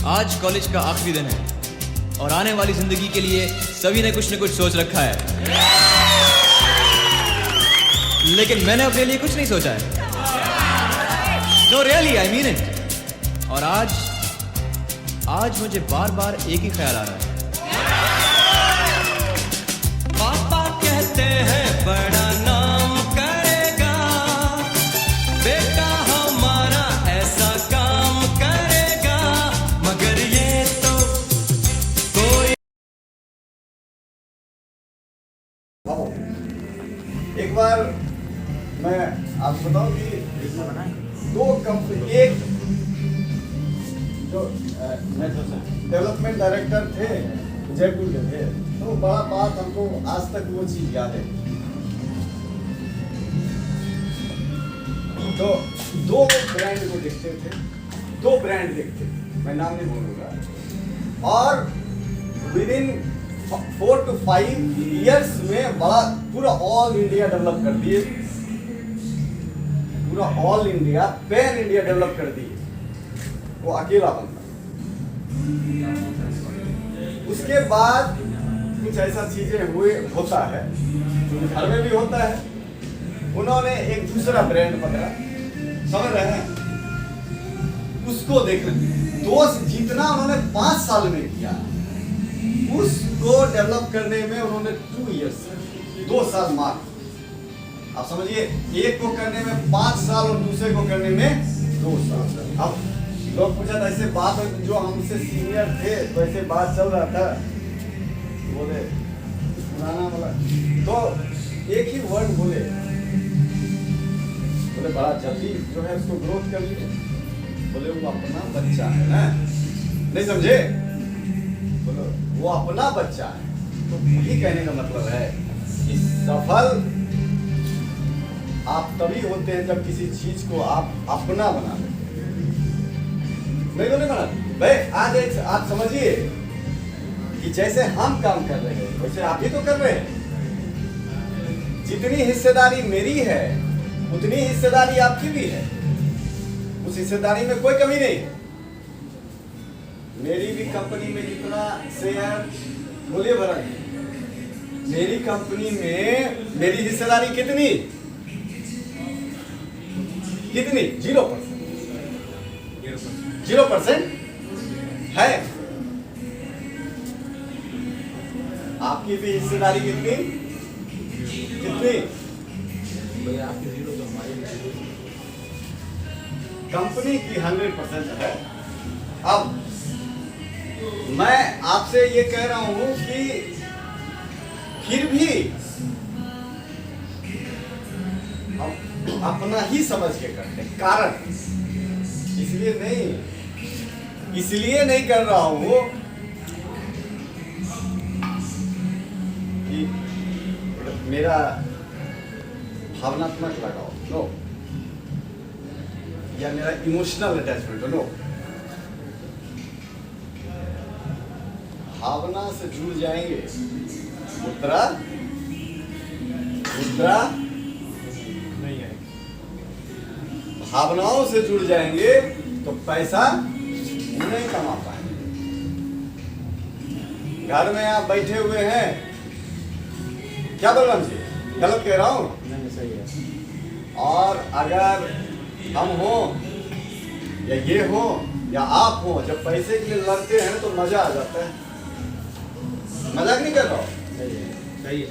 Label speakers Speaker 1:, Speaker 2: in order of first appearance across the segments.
Speaker 1: आज कॉलेज का आखिरी दिन है और आने वाली जिंदगी के लिए सभी ने कुछ न कुछ सोच रखा है, लेकिन मैंने अपने लिए कुछ नहीं सोचा है। No really, I mean it। और आज मुझे बार बार एक ही ख्याल आ रहा है।
Speaker 2: पापा कहते हैं बड़ा नाम करेगा, बेटा हमारा ऐसा काम करेगा, मगर ये तो कोई।
Speaker 3: एक बार मैं आपको बताऊं कि दो कंपनी, एक जो डेवलपमेंट डायरेक्टर थे जयपुर के थे, तो बड़ा बात हमको आज तक वो चीज याद है। तो दो ब्रांड को देखते थे, दो ब्रांड देखते थे, मैं नाम नहीं बोलूंगा, और विद इन 4 to 5 years में बड़ा पूरा ऑल इंडिया डेवलप कर दिए, पूरा all India pan India develop कर दिए वो अकेला बंदा। उसके बाद कुछ ऐसा चीजें होता है जो घर में भी होता है। उन्होंने एक दूसरा ब्रांड पकड़ा, समझ रहे हैं, उसको देखना दोस्त जितना उन्होंने 5 साल में किया, उसको डेवलप करने में उन्होंने 2 years 2 साल मार्क। आप समझिए, एक को करने में 5 साल और दूसरे को करने में 2 साल। अब लोग पूछा था ऐसे बात, जो हमसे सीनियर थे तो ऐसे बात चल रहा था, बोले पुराना वाला, तो एक ही वर्ड बोले बड़ा जल्दी जो है उसको ग्रोथ कर लिए, बोले वो अपना बच्चा है ना, नहीं समझे, बोलो वो अपना बच्चा है। तो यही कहने का मतलब है कि सफल आप तभी होते हैं जब किसी चीज को आप अपना बना लेते हैं। नहीं तो नहीं बना भाई। आज आप समझिए कि जैसे हम काम कर रहे हैं वैसे आप ही तो कर रहे हैं। जितनी हिस्सेदारी मेरी है उतनी हिस्सेदारी आपकी भी है, उस हिस्सेदारी में कोई कमी नहीं है। मेरी भी कंपनी में जितना शेयर, बोलिए भरा, मेरी कंपनी में मेरी हिस्सेदारी कितनी कितनी 0% है। आपकी भी हिस्सेदारी कितनी कितनी? कंपनी की 100% है। अब मैं आपसे ये कह रहा हूं कि फिर भी अपना ही समझ के करते, कारण इसलिए नहीं कर रहा हूं कि मेरा भावनात्मक लगाव, नो, या मेरा इमोशनल अटैचमेंट, नो। भावना से जुड़ जाएंगे, मुद्रा नहीं है। भावनाओं से जुड़ जाएंगे तो पैसा नहीं कमा पाएंगे। घर में आप बैठे हुए हैं, क्या बोल रहा हूं जी, गलत कह रहा हूं? नहीं, सही है। और अगर हम हो या ये हो या आप हो, जब पैसे के लिए लड़ते हैं तो मजा आ जाता है। मजाक नहीं कर रहा हूं, सही है।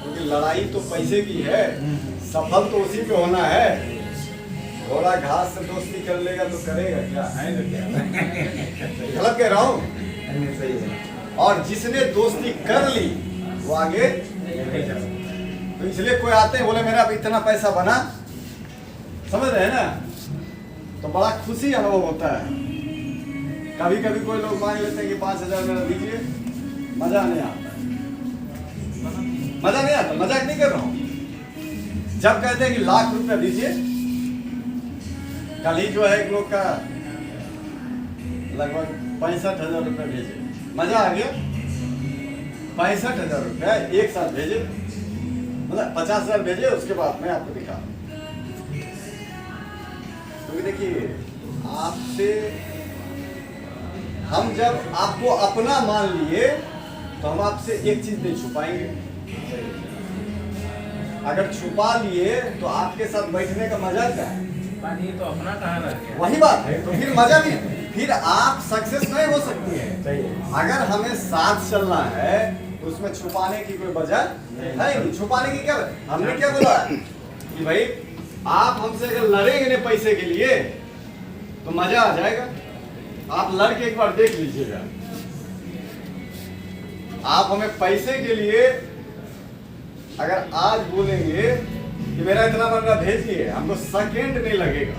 Speaker 3: क्योंकि लड़ाई तो पैसे की है, सफल तो उसी पे होना है। घोड़ा घास से दोस्ती कर लेगा तो करेगा क्या, है ना? क्या गलत कह रहा हूँ? सही है। और जिसने दोस्ती कर ली वो आगे, तो इसलिए कोई आते हैं बोले मेरा इतना पैसा बना, समझ रहे हैं ना, तो बड़ा खुशी अनुभव होता है। कभी कभी कोई लोग मांग लेते हैं कि 5,000 मेरा दीजिए, मजा नहीं आता, मजा नहीं आता, मजाक नहीं कर रहा हूँ। जब कहते हैं कि ₹1,00,000 दीजिए, कल ही जो है एक लोग का लगभग 65,000 रुपये भेजे, मजा आ गया। 65,000 रुपये एक साथ भेजे, मतलब 50,000 भेजे, उसके बाद मैं आपको दिखा। तो क्योंकि देखिए आपसे हम जब आपको अपना मान लिए तो हम आपसे एक चीज नहीं छुपाएंगे। अगर छुपा लिए तो आपके साथ बैठने का मजा क्या है?
Speaker 4: तो अपना कहाँ रह गया?
Speaker 3: वही बात है, तो फिर मजा भी, फिर आप सक्सेस नहीं हो सकती है। अगर हमें साथ चलना है तो उसमें छुपाने की कोई वजह है नहीं। छुपाने की क्या, हमने क्या बोला कि भाई आप हमसे अगर लड़ेंगे ना पैसे के लिए तो मजा आ जाएगा। आप लड़के एक बार देख लीजिएगा, आप हमें पैसे के लिए अगर आज बोलेंगे कि मेरा इतना बंदा भेजिए, हमको सेकंड नहीं लगेगा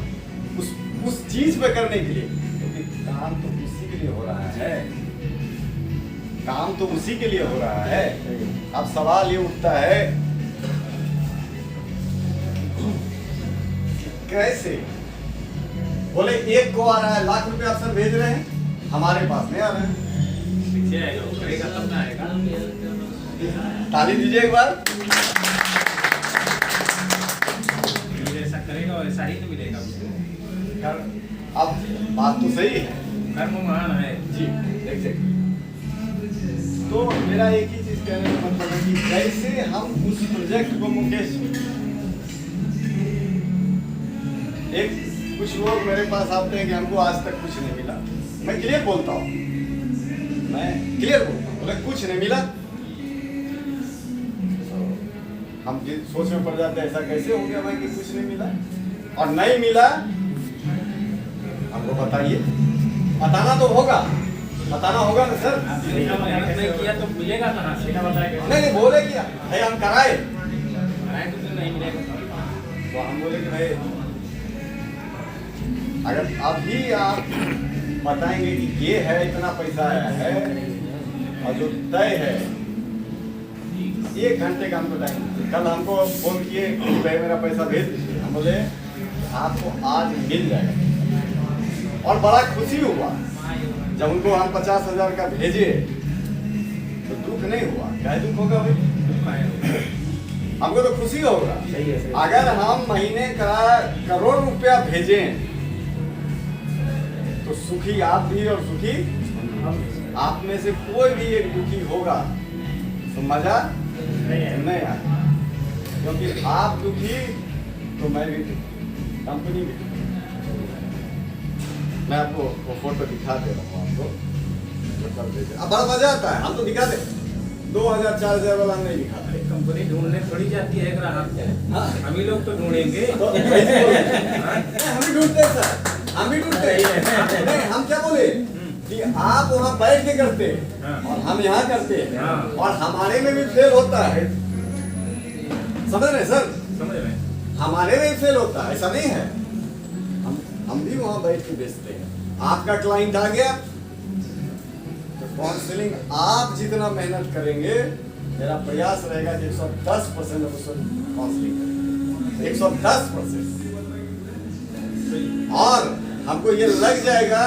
Speaker 3: उस चीज पे करने के लिए, क्योंकि काम तो उसी के लिए हो रहा है। काम तो उसी के लिए हो रहा है। अब सवाल ये उठता है कैसे, बोले एक को आ रहा है, लाख रुपए अफसर भेज रहे हैं, हमारे पास नहीं आ रहे हैं।
Speaker 4: पीछे आएगा, वो करेगा तब ना आएगा।
Speaker 3: ताली दीजिए एक बार।
Speaker 4: जैसा करेगा वैसा ही तो मिलेगा उसको।
Speaker 3: अब बात तो सही है,
Speaker 4: कर्म महान है
Speaker 3: जी एग्जैक्टली। तो मेरा एक ही चीज कहने का मतलब है कि कैसे हम उस प्रोजेक्ट को, मुकेश एक कुछ लोग मेरे पास आते हैं कि हमको आज तक कुछ नहीं मिला। मैं क्लियर बोलता हूँ, मैं क्लियर बोलता हूँ, बोले कुछ नहीं मिला। हम सोच में पड़ जाते हैं ऐसा कैसे हो गया भाई कि कुछ नहीं मिला, और नहीं मिला हमको बताइए, बताना तो होगा, बताना होगा ना सर।
Speaker 4: मेहनत नहीं किया तो मिलेगा कहाँ से?
Speaker 3: नहीं बोले क्या भाई हम कराए,
Speaker 4: कराए तो नहीं मिलेगा।
Speaker 3: तो हम बोले कि भाई अगर अभी आप बताएंगे कि ये है, इतना पैसा आया है, और जो तय है 1 घंटे का हमको टाइम। कल हमको फोन किए कि भाई मेरा पैसा भेज दीजिए, हम बोले आपको आज मिल जाएगा, और बड़ा खुशी हुआ जब उनको हम 50,000 का भेजे तो दुख नहीं हुआ। क्या दुख होगा भाई? हमको तो खुशी होगा। अगर हम महीने का करोड़ रुपया भेजें तो सुखी आप भी और सुखी आप में से कोई भी एक दुखी होगा तो मजा नहीं आएगा, क्योंकि आप दुखी तो मैं भी दुखी, कंपनी भी दुखी। मैं आपको वो फोटो दिखा दे रहा हूँ आपको, अब बड़ा मजा आता है। हम तो दिखा दे 2,000 4,000 वाला नहीं दिखाते।
Speaker 4: कंपनी ढूंढने थोड़ी जाती है ग्राहक को, हम ही लोग तो ढूंढेंगे।
Speaker 3: तो हम भी ढूंढते हैं सर, हम भी ढूंढते हैं। नहीं हम क्या बोले कि आप वहाँ बैठ के करते और हम यहाँ करते हैं, और हमारे में भी फेल होता है, समझ रहे सर?
Speaker 4: समझ रहे?
Speaker 3: हमारे में भी फेल होता है, ऐसा नहीं है। हम भी वहाँ बैठ के बेचते हैं। आपका क्लाइंट आ गया तो काउंसलिंग आप जितना मेहनत करेंगे, मेरा प्रयास रहेगा कि 110% उसको काउंसलिंग करें, 110%। और हमको ये लग जाएगा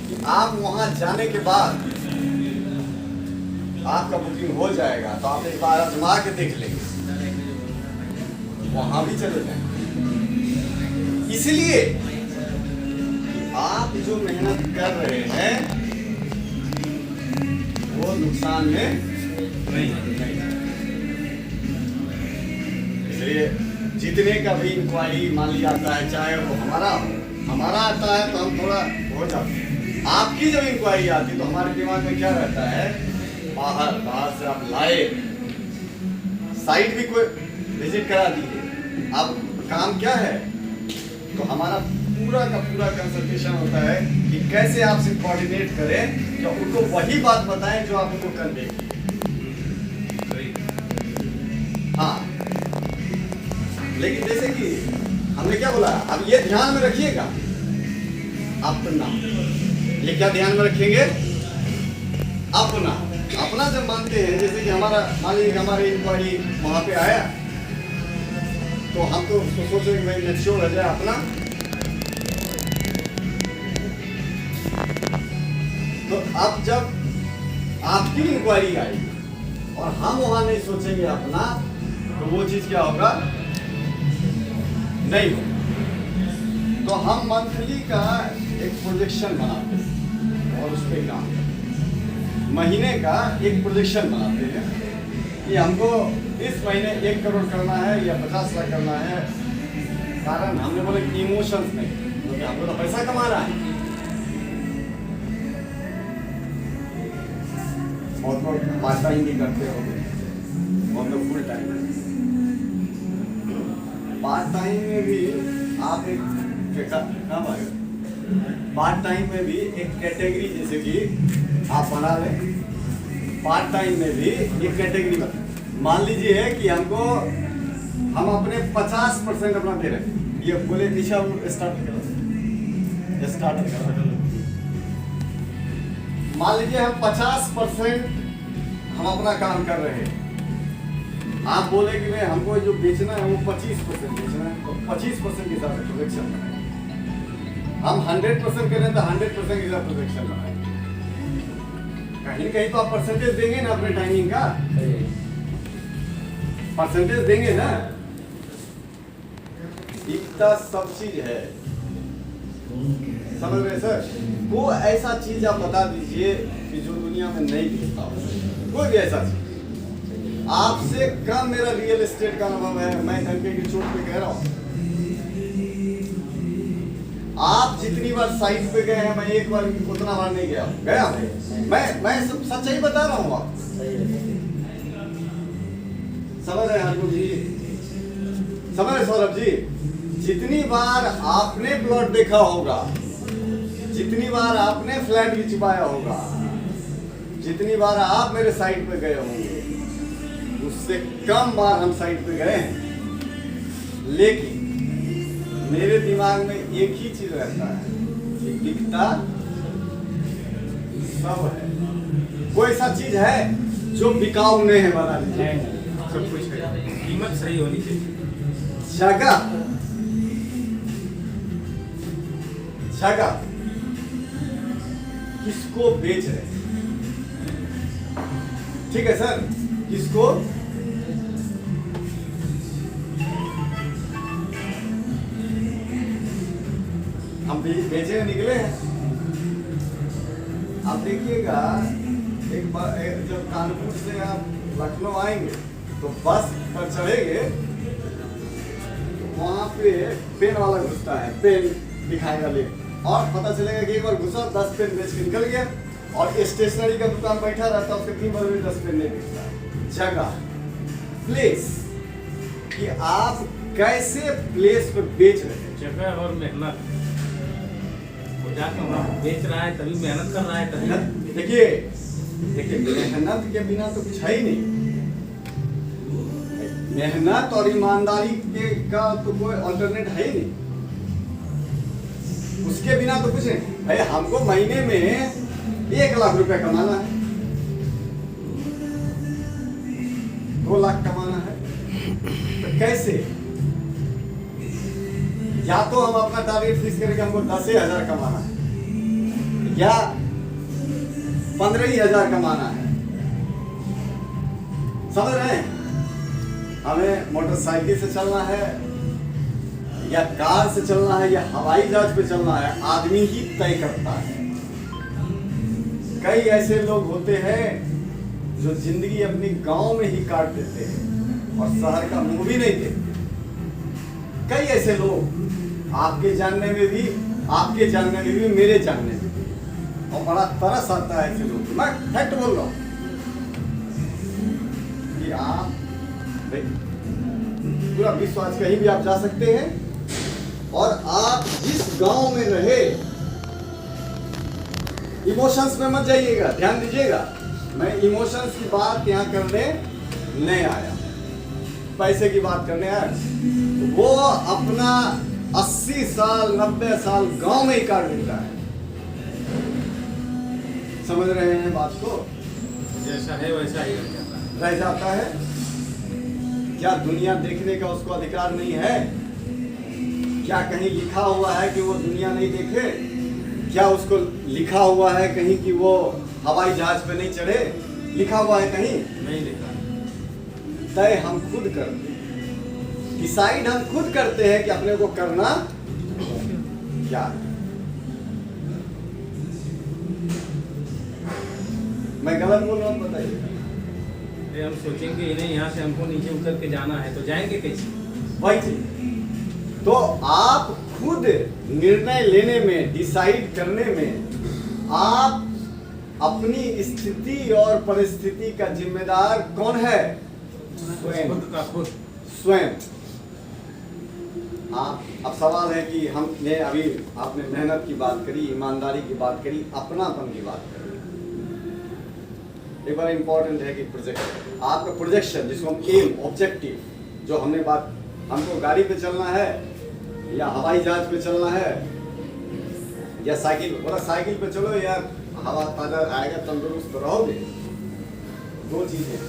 Speaker 3: कि आप वहां जाने के बाद आपका बुकिंग हो जाएगा, तो आप एक बार आजमा के देख लेंगे, वहां भी चले जाएंगे। इसलिए आप जो मेहनत कर रहे हैं वो नुकसान में नहीं। इसलिए जितने का भी इंक्वायरी मान लिया आता है, चाहे वो हमारा आता है तो हम थोड़ा हो जाते हैं। आपकी जब इंक्वायरी आती है तो हमारे दिमाग में क्या रहता है, बाहर से आप लाए, साइट भी कोई विजिट करा दिए, अब काम क्या है, तो हमारा पूरा का पूरा कंसल्टेशन होता है कि कैसे आपसे कोऑर्डिनेट करें, जो उनको वही बात बताएं जो आप उनको कर देंगे। हाँ, लेकिन जैसे कि हमने क्या बोला, अब ये ध्यान में रखिएगा, अपना, ये क्या ध्यान में रखेंगे, अपना जब मानते हैं, जैसे कि हमारा मान लीजिए हमारे इंक्वायरी वहां पे आया तो हम तो सोचे कि भाई मैच्योर हो जाए अपना, तो अब जब आपकी इंक्वायरी आई और हम वहां नहीं सोचेंगे अपना, तो वो चीज क्या होगा, नहीं होगा। तो हम मंथली का एक प्रोजेक्शन बनाते हैं और उस पर काम करते हैं। महीने का एक प्रोजेक्शन बनाते हैं कि हमको इस महीने 1 करोड़ करना है या 50 लाख करना है। कारण हमने बोले कि इमोशंस नहीं, क्योंकि हमको तो पैसा कमाना है। बहुत लोग पार्ट टाइम भी करते हो, बहुत लोग फुल टाइम। पार्ट टाइम में भी आप एक पार्ट टाइम में भी एक कैटेगरी, जैसे कि आप बना लें। पार्ट टाइम में भी एक कैटेगरी बना, मान लीजिए कि हमको हम अपने 50% अपना दे रहे हैं। ये बोले निशा स्टार्ट करो। मान लीजिए हम 50% हम अपना काम कर रहे हैं। आप बोले कि नहीं हमको जो बेचना है वो 25% बेचना है, तो 25% के हिसाब से प्रोजेक्शन बनाएंगे। हम 100% करें तो 100% के हिसाब प्रोजेक्शन बनाएंगे। कहीं कहीं तो आप परसेंटेज देंगे ना अपने टाइमिंग का, परसेंटेज देंगे ना। इतना सब चीज है, समझ रहे सर? वो ऐसा चीज आप बता दीजिए कि जो दुनिया में नहीं दिखता हो, कोई भी ऐसा चीज। आपसे कम मेरा रियल एस्टेट का अनुभव है, मैं धमके की चोट पे कह रहा हूँ। आप जितनी बार साइट पे गए हैं, मैं एक बार उतना बार नहीं गया मैं सब सच्चाई बता रहा हूँ आप समझ रहे हैं हरगुल जी, समझ रहे सौरभ जी? जितनी बार आपने प्लॉट देखा होगा, जितनी बार आपने फ्लैट भी छुपाया होगा, जितनी बार आप मेरे साइट पे गए होंगे, उससे कम बार हम साइट पे गए हैं। लेकिन मेरे दिमाग में एक ही चीज रहता है कि दिखता सब है। कोई ऐसा चीज है जो बिकाऊ नहीं है, बना लीजिए।
Speaker 4: सब कुछ है, कीमत सही होनी चाहिए।
Speaker 3: जगह किसको बेच रहे हैं? ठीक है सर, किसको? हम बेचने निकले हैं। आप देखिएगा, एक बार जब कानपुर से आप लखनऊ आएंगे तो बस पर चढ़ेंगे, वहां पे पेन वाला घुसता है, पेन दिखाएगा ले, और पता चलेगा कि एक बार घुसा 10 पेन बेच के निकल गया। और स्टेशनरी का दुकान बैठा रहता है, उसके 3 बार में 10 पेन नहीं बिकता। जगह, प्लेस, कि आप कैसे प्लेस पे बेच रहे हैं।
Speaker 4: जगह और मेहनत, वो जाकर वहाँ बेच रहा है तभी मेहनत कर रहा है तभी।
Speaker 3: देखिए मेहनत के बिना तो कुछ है ही नहीं। मेहनत और ईमानदारी के का तो कोई अल्टरनेट है ही नहीं, उसके बिना तो कुछ नहीं। भाई हमको महीने में 1 लाख रुपया कमाना है, 2 लाख कमाना है, तो कैसे? या तो हम अपना टारगेट फिक्स करके हमको 10,000 कमाना है या 15,000 कमाना है। समझ रहे हैं? हमें मोटरसाइकिल से चलना है या कार से चलना है या हवाई जहाज पे चलना है, आदमी ही तय करता है। कई ऐसे लोग होते हैं जो जिंदगी अपनी गांव में ही काट देते हैं और शहर का मुंह भी नहीं देखते। कई ऐसे लोग आपके जानने में भी, मेरे जानने में भी, और बड़ा तरस आता है ऐसे लोग। मैं फैक्ट बोल रहा हूं कि आप पूरा विश्व आज कहीं भी आप जा सकते हैं, और आप जिस गांव में रहे, इमोशंस में मत जाइएगा, ध्यान दीजिएगा। मैं इमोशंस की बात यहाँ करने नहीं आया, पैसे की बात करने आया। वो अपना 80 साल 90 साल गांव में ही काट देता है। समझ रहे हैं बात को?
Speaker 4: जैसा है वैसा ही
Speaker 3: रह जाता है। क्या दुनिया देखने का उसको अधिकार नहीं है? क्या कहीं लिखा हुआ है कि वो दुनिया नहीं देखे? क्या उसको लिखा हुआ है कहीं कि वो हवाई जहाज पे नहीं चढ़े? लिखा हुआ है कहीं?
Speaker 4: नहीं लिखा।
Speaker 3: तय हम खुद करते हैं, डिसाइड हम खुद करते हैं कि अपने को करना क्या है? मैं गलत बोल रहा हूँ, बताइए।
Speaker 4: अरे हम सोचेंगे इन्हें यहाँ से हमको नीचे उतर के जाना है तो जाएंगे कैसे?
Speaker 3: वही चीज। तो आप खुद निर्णय लेने में, डिसाइड करने में आप अपनी स्थिति और परिस्थिति का जिम्मेदार कौन है? स्वयं।
Speaker 4: खुद का खुद।
Speaker 3: स्वयं। आप, अब सवाल है कि हमने अभी आपने मेहनत की बात करी, ईमानदारी की बात करी, अपनापन की बात करी। एक बार इंपॉर्टेंट है कि प्रोजेक्ट, आपका प्रोजेक्शन जिसको हम एम, ऑब्जेक्टिव, जो हमने बात, हमको गाड़ी पे चलना है या हवाई जहाज पे चलना है या साइकिल पे, बोला साइकिल पे चलो यार, हवा ताजा आएगा, तंदुरुस्त रहोगे। दो चीजें,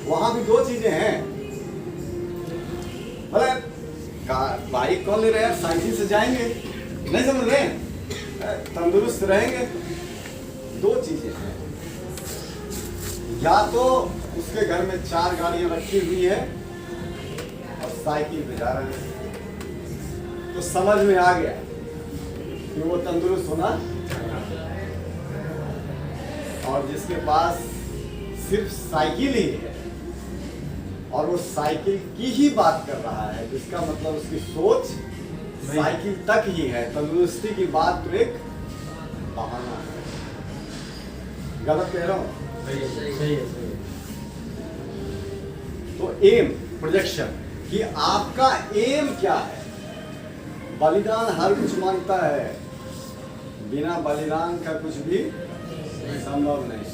Speaker 3: वहां भी दो चीजें हैं। बोला बाइक कौन ले रहे हैं, साइकिल से जाएंगे, नहीं समझ रहे हैं, तंदुरुस्त रहेंगे। दो चीजें हैं, या तो उसके घर में 4 गाड़ियां रखी हुई है और साइकिल पे जा रहे हैं, तो समझ में आ गया कि वो तंदुरुस्त होना। और जिसके पास सिर्फ साइकिल ही है और वो साइकिल की ही बात कर रहा है, तो इसका मतलब उसकी सोच साइकिल तक ही है। तंदुरुस्ती की बात तो एक बहाना है। गलत कह रहा हूं?
Speaker 4: सही है।
Speaker 3: तो एम, प्रोजेक्शन, कि आपका एम क्या है। बलिदान हर कुछ मांगता है, बिना बलिदान का कुछ भी संभव नहीं।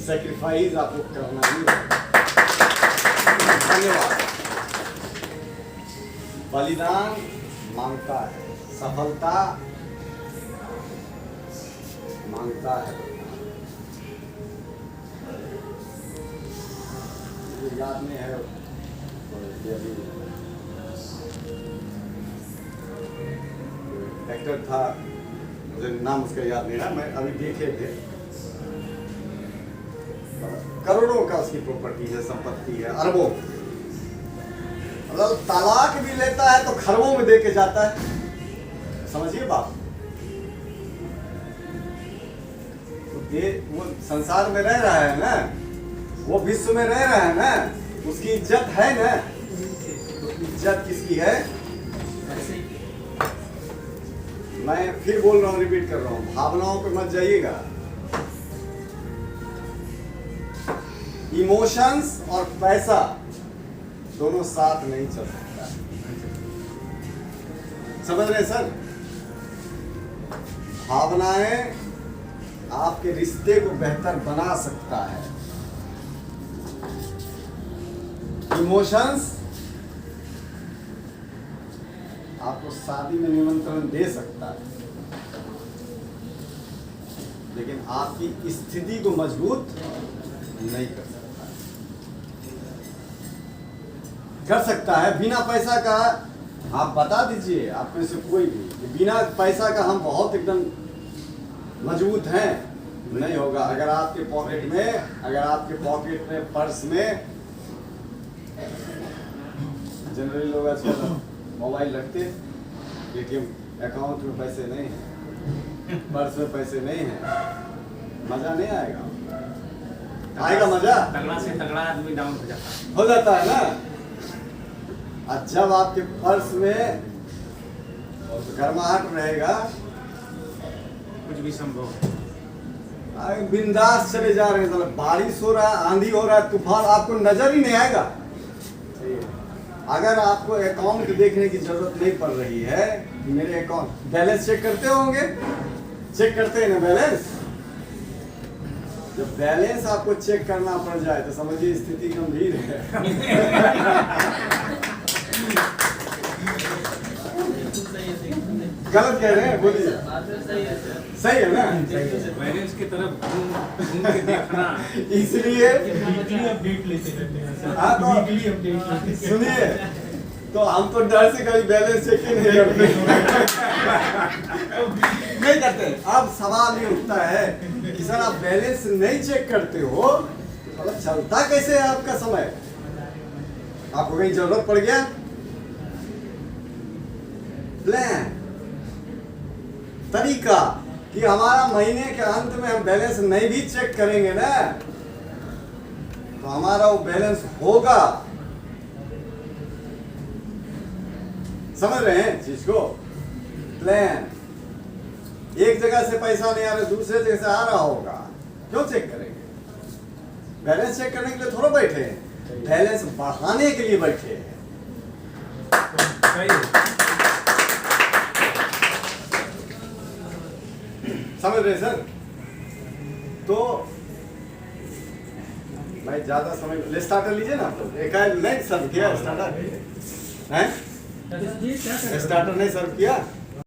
Speaker 3: सेक्रीफाइस आपको करना ही होगा। धन्यवाद। बलिदान मांगता है, सफलता मांगता है। मुझे याद नहीं है, एक्टर था, मुझे नाम उसका याद नहीं रहा, मैं अभी देखे थे। करोड़ों का उसकी प्रॉपर्टी है, संपत्ति है, अरबों। मतलब तलाक भी लेता है तो खरबों में दे के जाता है। समझिए बात। वो संसार में रह रहा है ना, वो विश्व में रह रहा है ना, उसकी इज्जत है ना। तो इज्जत किसकी है? मैं फिर बोल रहा हूँ, रिपीट कर रहा हूँ, भावनाओं पे मत जाइएगा। इमोशंस और पैसा दोनों साथ नहीं चल सकता। समझ रहे सर? भावनाएं आपके रिश्ते को बेहतर बना सकता है। इमोशंस आपको शादी में निमंत्रण दे सकता है, लेकिन आपकी स्थिति को मजबूत नहीं कर सकता। कर सकता है बिना पैसा का। आप बता दीजिए, आप में से कोई भी, बिना पैसा का हम बहुत एकदम मजबूत हैं, नहीं होगा। अगर आपके पॉकेट में, पर्स में, जनरली लोग आजकल मोबाइल रखते, लेकिन अकाउंट में पैसे नहीं है, पर्स में पैसे नहीं है, मजा नहीं आएगा। आएगा मजा?
Speaker 4: तगड़ा से तगड़ा आदमी डाउन
Speaker 3: हो जाता है ना। और जब आपके पर्स में गर्माहट रहेगा,
Speaker 4: कुछ भी संभव।
Speaker 3: बिंदास चले जा रहे हैं, बारिश हो रहा है, आंधी हो रहा है, तूफान, आपको नजर ही नहीं आएगा। अगर आपको अकाउंट देखने की जरूरत नहीं पड़ रही है, मेरे अकाउंट बैलेंस चेक करते होंगे, चेक करते हैं ना बैलेंस। जब बैलेंस आपको चेक करना पड़ जाए तो समझिए स्थिति गंभीर है। गलत कह रहे हैं, बोलिए। सही है ना?
Speaker 4: बैलेंस की तरफ घूम के देखना।
Speaker 3: इसलिए
Speaker 4: अपडेट लेते रहते हैं।
Speaker 3: हाँ, तो सुनिए, तो हम तो डर से कभी बैलेंस चेक ही नहीं करते। नहीं करते। अब सवाल ये उठता है कि सर आप बैलेंस नहीं चेक करते हो, मतलब चलता कैसे है आपका समय? आपको कहीं जरूरत पड़ गया? प्लान तरीका कि हमारा महीने के अंत में हम बैलेंस नहीं भी चेक करेंगे ना तो हमारा वो बैलेंस होगा। समझ रहे हैं चीज को? प्लान, एक जगह से पैसा नहीं आ रहा दूसरे जगह से आ रहा होगा, क्यों चेक करेंगे? बैलेंस चेक करने के लिए थोड़ा बैठे हैं, बैलेंस बढ़ाने के लिए बैठे हैं।
Speaker 4: सही है।
Speaker 3: समझ रहे सर? तो भाई ज्यादा समय ले स्टार्टर लीजिए ना आप लोग। एक नहीं सर्व किया स्टार्टर है?
Speaker 4: जी क्या कर रहे हो?
Speaker 3: स्टार्टर नहीं सर्व किया?